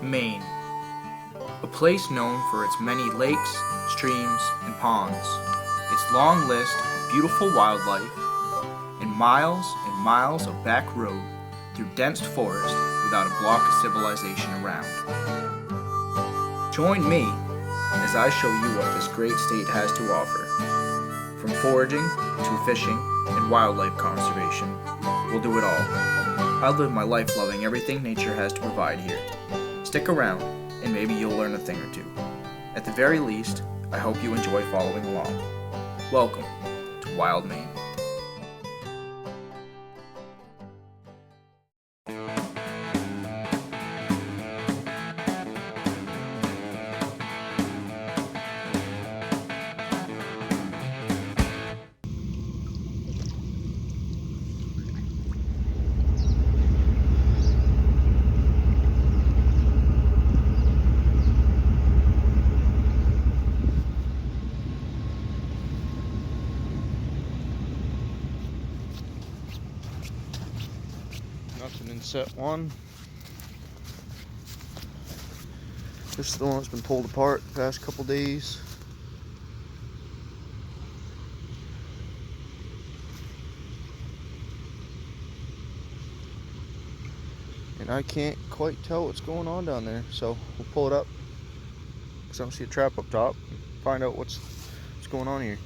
Maine, a place known for its many lakes, streams, and ponds, its long list of beautiful wildlife, and miles of back road through dense forest without a block of civilization around. Join me as I show you what this great state has to offer. From foraging to fishing and wildlife conservation, we'll do it all. I live my life loving everything nature has to provide here. Stick around, and maybe you'll learn a thing or two. At the very least, I hope you enjoy following along. Welcome to Wild Maine. Nothing in set one. This is the one that's been pulled apart the past couple days. And I can't quite tell what's going on down there, so we'll pull it up because I don't see a trap up top and find out what's going on here.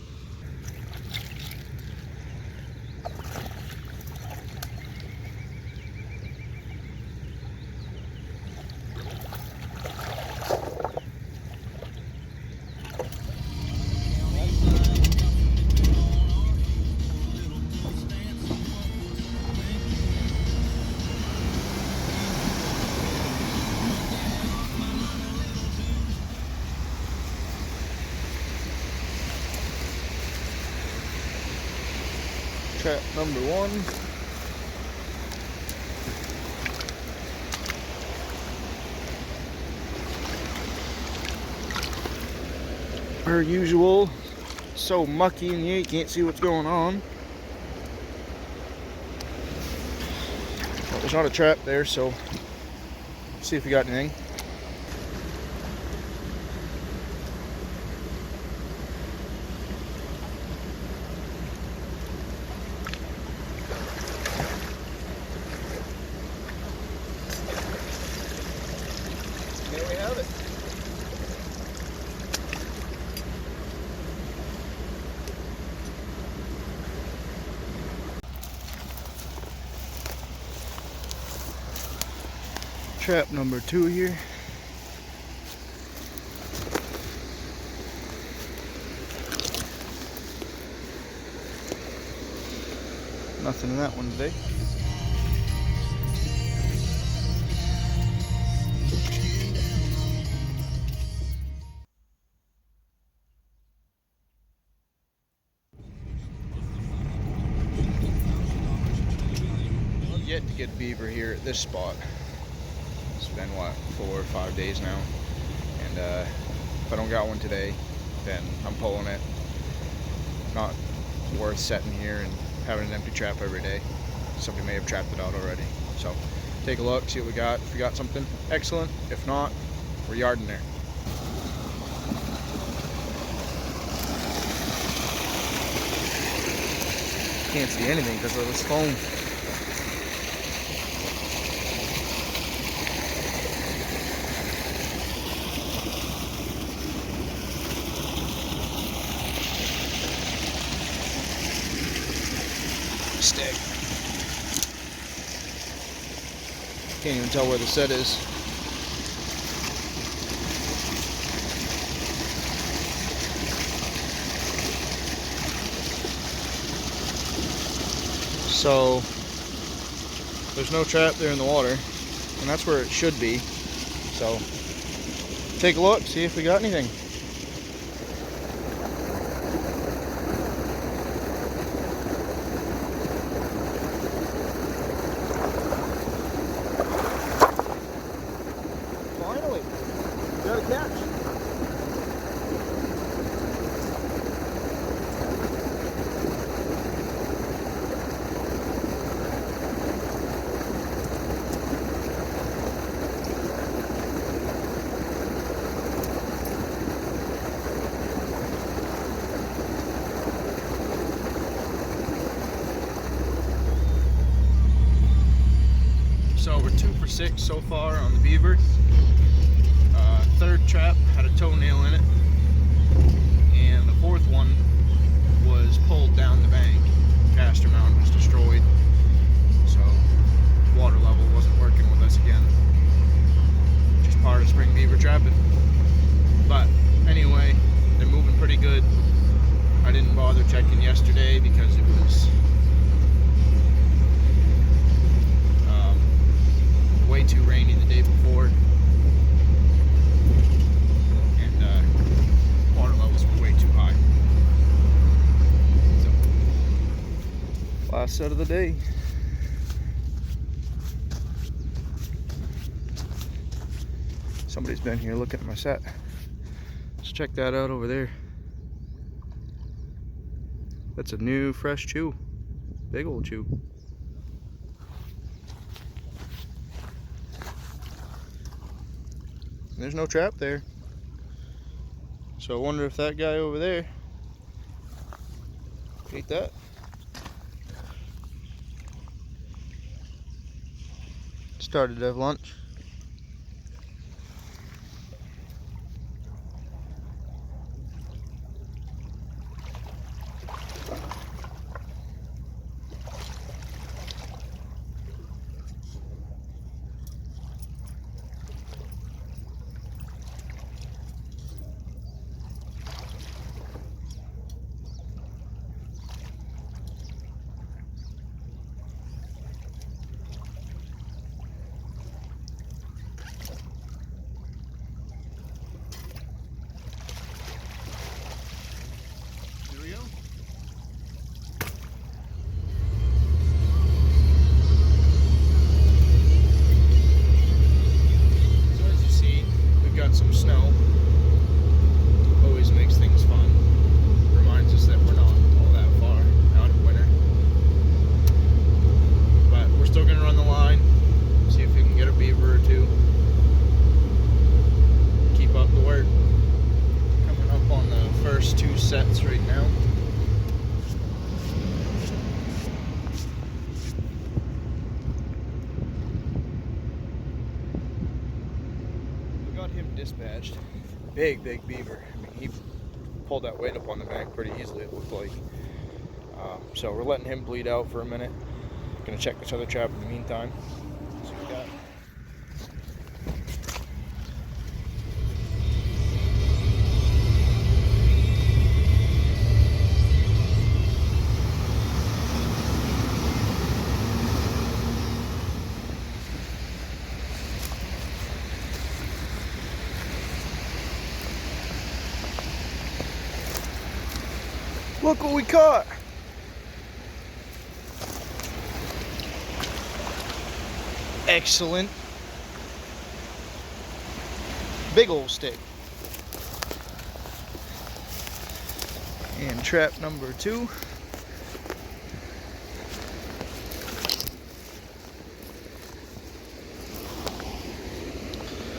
Trap number one. Per usual, so mucky in here you can't see what's going on. Well, there's not a trap there, so see if we got anything. There we have it. Trap number two here. Nothing in that one today. I've yet to get beaver here at this spot. It's been what, 4 or 5 days now, and if I don't got one today, then I'm pulling it. Not worth setting here and having an empty trap every day. Somebody may have trapped it out already. So take a look, see what we got. If we got something, excellent. If not, we're yarding there. Can't see anything because of this foam. Stick. Can't even tell where the set is. So there's no trap there in the water, and that's where it should be. So take a look, see if we got anything. Finally, got a catch. 6 so far on the Beaver. Third trap had a toenail in it, and the fourth one was pulled down the bank. Caster mount was destroyed, so water level wasn't working with us again. Just part of spring beaver trapping. But anyway, they're moving pretty good. I didn't bother checking yesterday because it was way too rainy the day before, and water levels were way too high. So, last set of the day. Somebody's been here looking at my set. Let's check that out over there. That's a new fresh chew. Big old chew. There's no trap there. So I wonder if that guy over there ate that. Started to have lunch. Some snow always makes things fun. Reminds us that we're not all that far out of winter. But we're still gonna run the line, see if we can get a beaver or two. Keep up the work. Coming up on the first 2 sets right now. Him dispatched. Big beaver. I mean, he pulled that weight up on the bank pretty easily, it looked like. So we're letting him bleed out for a minute. Gonna check this other trap in the meantime. See what we got. Look what we caught! Excellent. Big old stick. And trap number 2.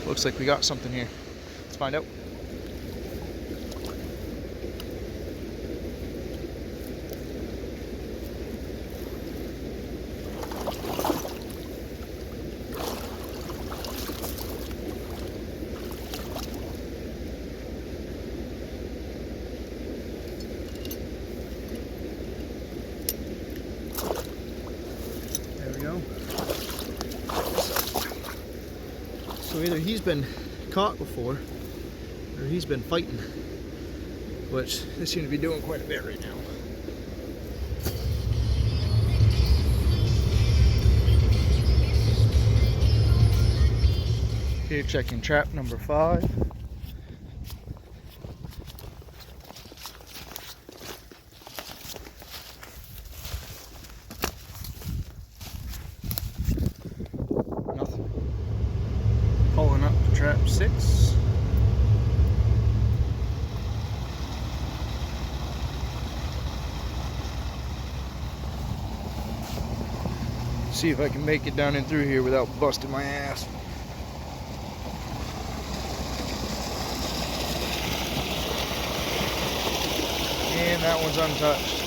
Looks like we got something here. Let's find out. So either he's been caught before, or he's been fighting, which they seem to be doing quite a bit right now. Here checking trap number 5. Pulling up to trap 6. See if I can make it down in through here without busting my ass. And that one's untouched.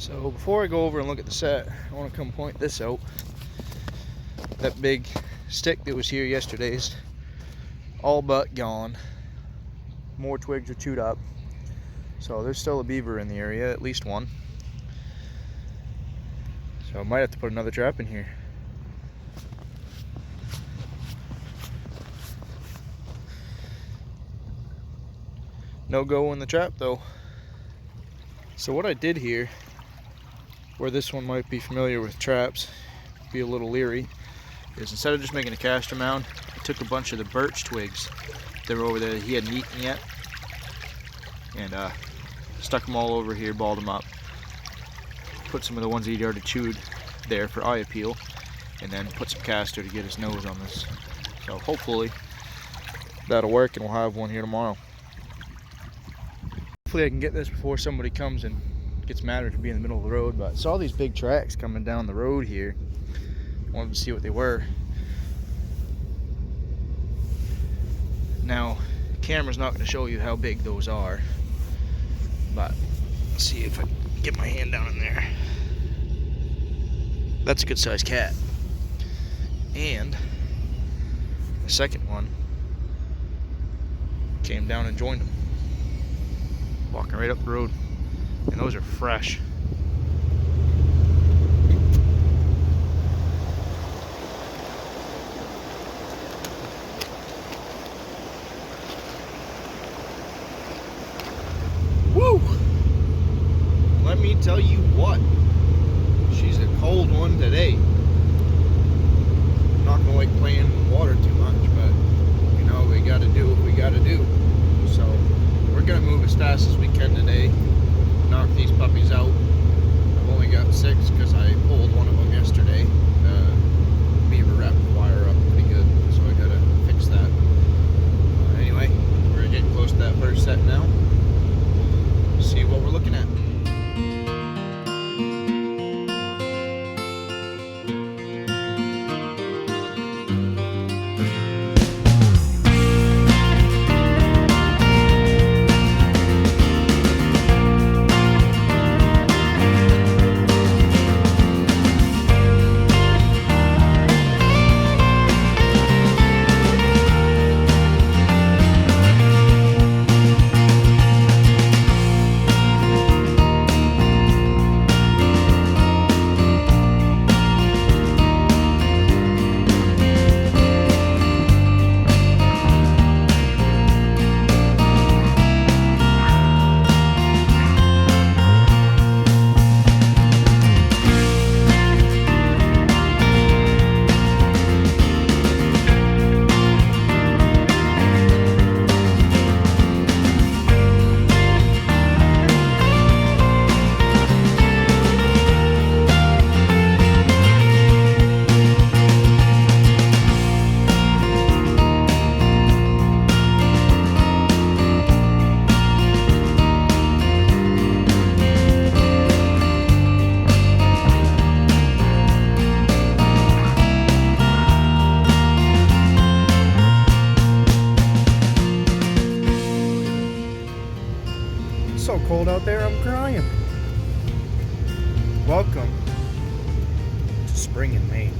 So before I go over and look at the set, I want to come point this out. That big stick that was here yesterday is all but gone. More twigs are chewed up. So there's still a beaver in the area, at least one. So I might have to put another trap in here. No go in the trap though. So what I did here, where this one might be familiar with traps, be a little leery, is instead of just making a caster mound, I took a bunch of the birch twigs that were over there that he hadn't eaten yet, and stuck them all over here, balled them up, put some of the ones that he'd already chewed there for eye appeal, and then put some caster to get his nose on this. So hopefully that'll work and we'll have one here tomorrow. Hopefully I can get this before somebody comes and gets mad at it to be in the middle of the road. But I saw these big tracks coming down the road here. Wanted to see what they were. Now, the camera's not going to show you how big those are, but let's see if I can get my hand down in there. That's a good sized cat. And the second one came down and joined them, walking right up the road, and those are fresh. Woo! Let me tell you what, she's a cold one today. I'm not gonna like playing in water too much, but you know, we gotta do what we gotta do. So we're gonna move as fast as we can today, knock these puppies out. I've only got 6 because I pulled one of them yesterday. Beaver wrapped the wire up pretty good, so I gotta fix that. Anyway, we're getting close to that first set now. See what we're looking at. So cold out there, I'm crying. Welcome to spring in Maine.